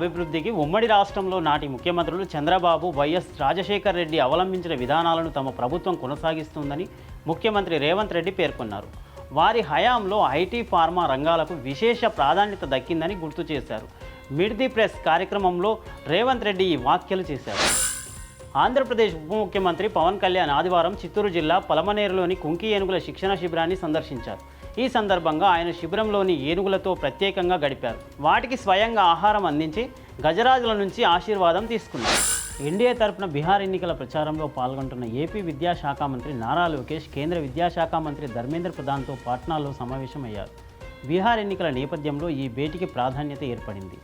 అభివృద్ధికి ఉమ్మడి రాష్ట్రంలో నాటి ముఖ్యమంత్రులు చంద్రబాబు, వైఎస్ రాజశేఖర్ రెడ్డి అవలంబించిన విధానాలను తమ ప్రభుత్వం కొనసాగిస్తుందని ముఖ్యమంత్రి రేవంత్ రెడ్డి పేర్కొన్నారు. వారి హయాంలో ఐటీ, ఫార్మా రంగాలకు విశేష ప్రాధాన్యత దక్కిందని గుర్తు చేశారు. మిడ్ ది ప్రెస్ కార్యక్రమంలో రేవంత్ రెడ్డి ఈ వ్యాఖ్యలు చేశారు. ఆంధ్రప్రదేశ్ ఉప ముఖ్యమంత్రి పవన్ కళ్యాణ్ ఆదివారం చిత్తూరు జిల్లా పలమనేరులోని కుంకి ఏనుగుల శిక్షణ శిబిరాన్ని సందర్శించారు. ఈ సందర్భంగా ఆయన శిబిరంలోని ఏనుగులతో ప్రత్యేకంగా గడిపారు. వాటికి స్వయంగా ఆహారం అందించి గజరాజుల నుంచి ఆశీర్వాదం తీసుకున్నారు. ఎన్డీఏ తరపున బీహార్ ఎన్నికల ప్రచారంలో పాల్గొంటున్న ఏపీ విద్యాశాఖ మంత్రి నారా లోకేష్ కేంద్ర విద్యాశాఖ మంత్రి ధర్మేంద్ర ప్రధాన్తో పాట్నాలో సమావేశమయ్యారు. బీహార్ ఎన్నికల నేపథ్యంలో ఈ భేటీకి ప్రాధాన్యత ఏర్పడింది.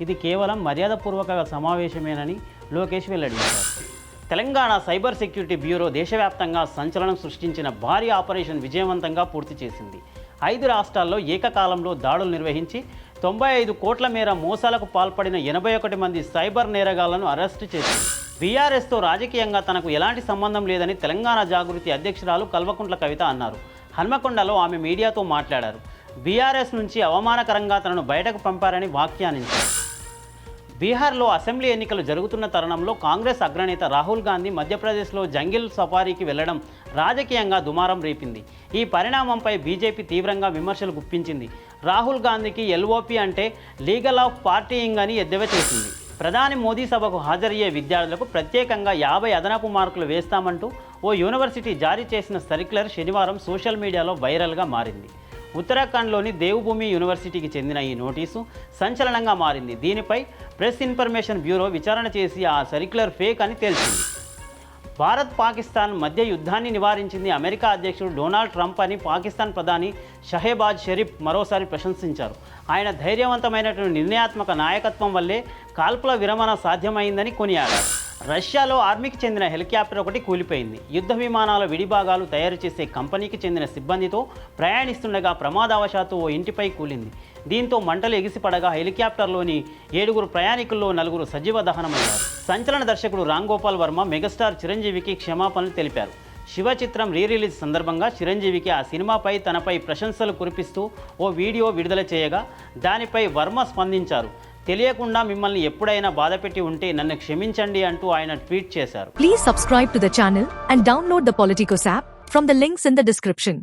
ఇది కేవలం మర్యాదపూర్వక సమావేశమేనని లోకేష్ వెల్లడించారు. తెలంగాణ సైబర్ సెక్యూరిటీ బ్యూరో దేశవ్యాప్తంగా సంచలనం సృష్టించిన భారీ ఆపరేషన్ విజయవంతంగా పూర్తి చేసింది. 5 రాష్ట్రాల్లో ఏకకాలంలో దాడులు నిర్వహించి 95 కోట్ల మేర మోసాలకు పాల్పడిన 81 మంది సైబర్ నేరగాళ్లను అరెస్టు చేసింది. బీఆర్ఎస్తో రాజకీయంగా తనకు ఎలాంటి సంబంధం లేదని తెలంగాణ జాగృతి అధ్యక్షురాలు కల్వకుంట్ల కవిత అన్నారు. హన్మకొండలో ఆమె మీడియాతో మాట్లాడారు. బీఆర్ఎస్ నుంచి అవమానకరంగా తనను బయటకు పంపారని వ్యాఖ్యానించారు. బీహార్లో అసెంబ్లీ ఎన్నికలు జరుగుతున్న తరుణంలో కాంగ్రెస్ అగ్రనేత రాహుల్ గాంధీ మధ్యప్రదేశ్లో జంగిల్ సఫారీకి వెళ్లడం రాజకీయంగా దుమారం రేపింది. ఈ పరిణామంపై బీజేపీ తీవ్రంగా విమర్శలు గుప్పించింది. రాహుల్ గాంధీకి ఎల్ఓపీ అంటే లీగల్ ఆఫ్ పార్టీయింగ్ అని ఎద్దేవా చేసింది. ప్రధాని మోదీ సభకు హాజరయ్యే విద్యార్థులకు ప్రత్యేకంగా 50 అదనపు మార్కులు వేస్తామంటూ ఓ యూనివర్సిటీ జారీ చేసిన సర్క్యులర్ శనివారం సోషల్ మీడియాలో వైరల్గా మారింది. ఉత్తరాఖండ్లోని దేవ్భూమి యూనివర్సిటీకి చెందిన ఈ నోటీసు సంచలనంగా మారింది. దీనిపై ప్రెస్ ఇన్ఫర్మేషన్ బ్యూరో విచారణ చేసి ఆ సర్క్యులర్ ఫేక్ అని తేల్చింది. భారత్, పాకిస్తాన్ మధ్య యుద్ధాన్ని నివారించింది అమెరికా అధ్యక్షుడు డొనాల్డ్ ట్రంప్ అని పాకిస్తాన్ ప్రధాని షహబాజ్ షరీఫ్ మరోసారి ప్రశంసించారు. ఆయన ధైర్యవంతమైనటువంటి నిర్ణయాత్మక నాయకత్వం వల్లే కాల్పుల విరమణ సాధ్యమైందని కొనియాడారు. రష్యాలో ఆర్మీకి చెందిన హెలికాప్టర్ ఒకటి కూలిపోయింది. యుద్ధ విమానాల విడిభాగాలు తయారు చేసే కంపెనీకి చెందిన సిబ్బందితో ప్రయాణిస్తుండగా ప్రమాదవశాత్తు ఓ ఇంటిపై కూలింది. దీంతో మంటలు ఎగిసిపడగా హెలికాప్టర్లోని 7 ప్రయాణికుల్లో 4 సజీవ దహనమయ్యారు. సంచలన దర్శకుడు రామ్ గోపాల్ వర్మ మెగాస్టార్ చిరంజీవికి క్షమాపణలు తెలిపారు. శివ చిత్రం రిలీజ్ సందర్భంగా చిరంజీవికి ఆ సినిమాపై తనపై ప్రశంసలు కురిపిస్తూ ఓ వీడియో విడుదల చేయగా దానిపై వర్మ స్పందించారు. తెలియకుండా మిమ్మల్ని ఎప్పుడైనా బాధపెట్టి ఉంటే నన్ను క్షమించండి అంటూ ఆయన ట్వీట్ చేశారు. Please subscribe to the channel and download the Politicos app from the links in the description.